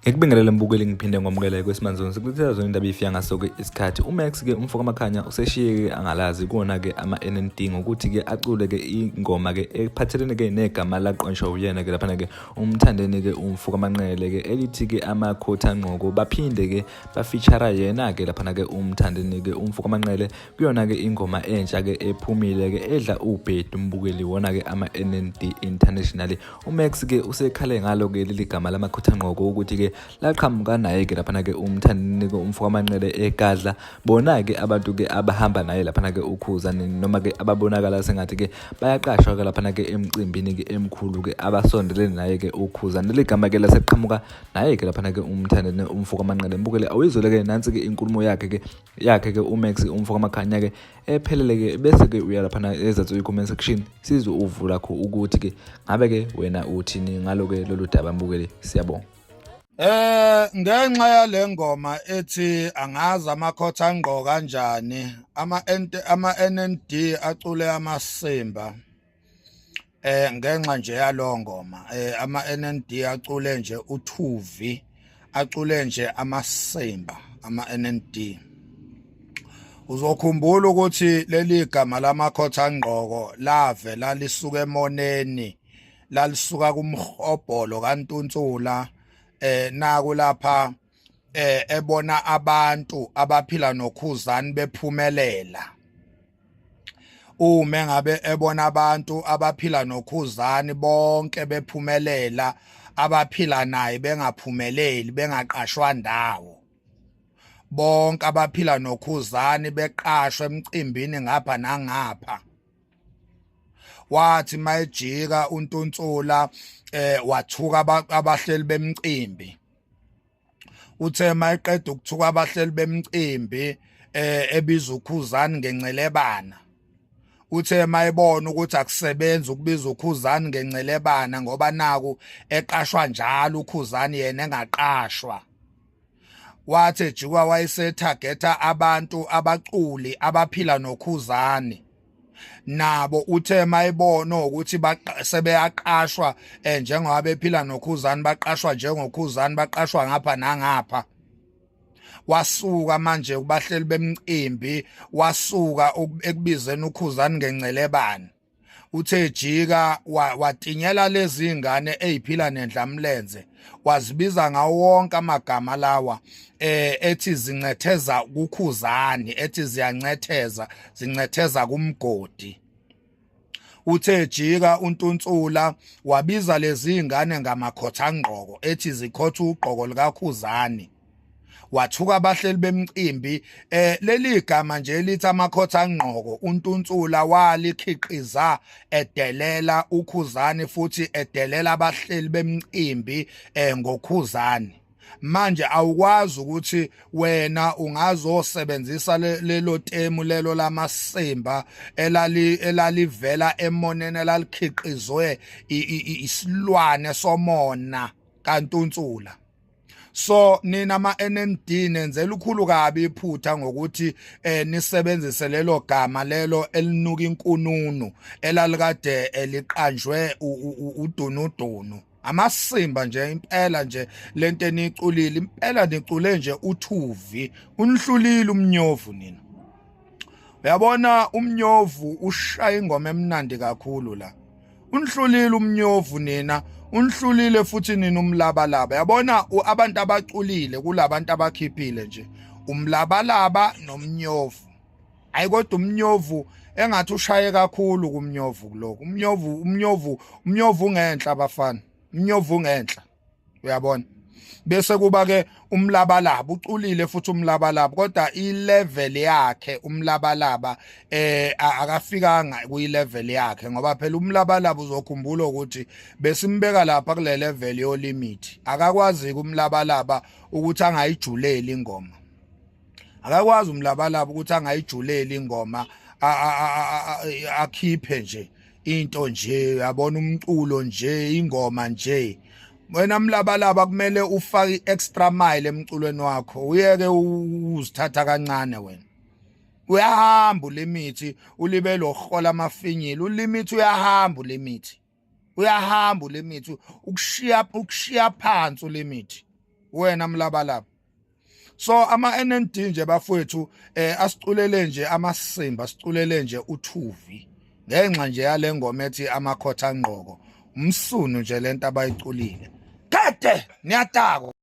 Ngikubingelele mbukeli ngiphinde ngomukele kwesimanje sikuletha zona indaba ifika ngaso-ke isikhathi uMax-ke umfoka amakhanya useshiye-ke angalazi kuwona-ke ama-NND ngokuthi-ke acule-ke ingoma-ke ephathelene-ke negama laqonshwa uyena-ke laphana-ke umthandeni-ke umfoka amanqele-ke elithi-ke amakhothi anqoko baphinde-ke bafeature yena-ke laphana-ke umthandeni-ke umfoka amanqele kuyona-ke ingoma entsha-ke ephumile-ke edla ubhedu umbukeli wona-ke ama-NND International. uMax-ke usekhale ngalo-ke leli gama lamakhothi anqoko ukuthi-ke laqhamuka naye-ke laphana-ke umthandeni-ke umfoka amanqele egadla bona-ke abantu-ke abahamba naye laphana-ke ukhuzani noma-ke ababonakala sengathi-ke bayaqashwa-ke laphana-ke emcimbini-ke emkhulu-ke abasondelene naye-ke ukhuzani. Leli gama-ke laseqhamuka naye-ke laphana-ke umthandeni umfoka amanqele mbukele awuyizwele-ke nansi-ke inkulumo yakhe-ke uMax umfoka amakhanya-ke ephelele-ke bese-ke uya laphana ezathi comment section sizwe uvu lakho ukuthi-ke ngabe-ke wena uthini ngalo-ke lolu daba mbukele. Siyabonga. Ngenxa yale ngoma ethi angazi amakhothi angqo kanjani ama-NND acule amasimba ngenxa nje yalo ngoma ama-NND acule nje uThuvi acule nje amasimba ama-NND. Uzokhumbula ukuthi leli gama lamakhothi angqoko lavela lisuka emoneni lalisuka kumhobholo kaNtunsula naku lapha ebona abantu abaphila nokhuzani bephumelela. Uma ngabe ebona abantu abaphila nokhuzani bonke bephumelela abaphila naye bengaphumeleli bengaqashwa ndawo, bonke abaphila nokhuzani beqashwe emcimbini ngapha nangapha. Wathi mayijika uNtunsula wathuka abahleli bemcimbi. Uthe mayiqeda ukuthuka abahleli bemcimbi ebiza ukhuzani ngencelebana. Uthe mayibona ukuthi akusebenzi ukubiza ukhuzani ngencelebana ngoba naku eqashwa njalo ukhuzani yena engaqashwa. Wathi ejikwa wayesethagetha abantu abaculi abaphila nokhuzani. Nabo uthe mayibona ukuthi sebeyaqashwa njengoba bephila nokhuzani baqashwa njengokhuzani baqashwa ngapha nangapha. Wasuka manje kubahleli bemcimbi wasuka ekubizeni ukhuzani ngencelebane. Uthe ejika watinyela lezi ngane eziphila nendlamlenze wazibiza ngawo wonke amagama lawa ethi zincetheza kukhuzani ethi zincetheza kumgodi. Uthe ejika uNtunsula wabiza lezi ngane ngamakhothi angqoko ethi zikhotha ugqoko likakhuzani. Wathuka abahleli bemcimbi leli gama nje lithi amakhothi angqoko uNtunsula walikhiqiza edelela ukhuzani futhi edelela abahleli bemcimbi ngokhuzani. Manje awukwazi ukuthi wena ungazosebenzisa lelo temu lelo lamasimba elalivela emoneni elalikhiqizwe isilwane somona kaNtunsula. So nina ama-NND nenzela ukhulu kabi iphutha ngokuthi nisebenzise lelo gama lelo elinuka inkununu elalikade eliqanjwe udunudunu. Amasimba nje impela nje lento eniculile impela nicule nje uThuvi unihlulile umnyovu nina. Uyabona umnyovu ushaya ingoma emnandi kakhulu la. Unihlulile umnyovu nina. Unihlulile futhi nina umlabalaba. Yabona abantu abaculile kulabantu abakhiphile nje umlabalaba nomnyovu. Ayikodwa umnyovu engathi ushaye kakhulu kumnyovu lokho. Umnyovu ungenhla abafana. Umnyovu ungenhla. Uyabona? Bese kuba ke umlabalaba uculile futhi umlabalaba kodwa ilevel yakhe umlabalaba akafikanga kuyilevel yakhe ngoba phela umlabalaba uzokhumbula ukuthi besimbeka lapha kule level yo limit. Akakwazi kumlabalaba ukuthi angayijuleli ingoma. Akakwazi umlabalaba ukuthi angayijuleli ingoma akhiphe nje into nje yabona umculo nje ingoma nje wena Mlabalaba kumele ufake extra mile emculweni wakho uyeke uzithatha kancane wena uyahamba ulimithi ulibele ukuhola amafinyila ulimithi uyahamba ulimithi ukushiya phansi ulimithi wena Mlabalaba so ama NND nje bafowethu asiculele nje amasimba asiculele nje uThuvi ngenxa nje yale ngoma ethi amakhotha ngqoko umsunu nje lento abayiculile kade niyatako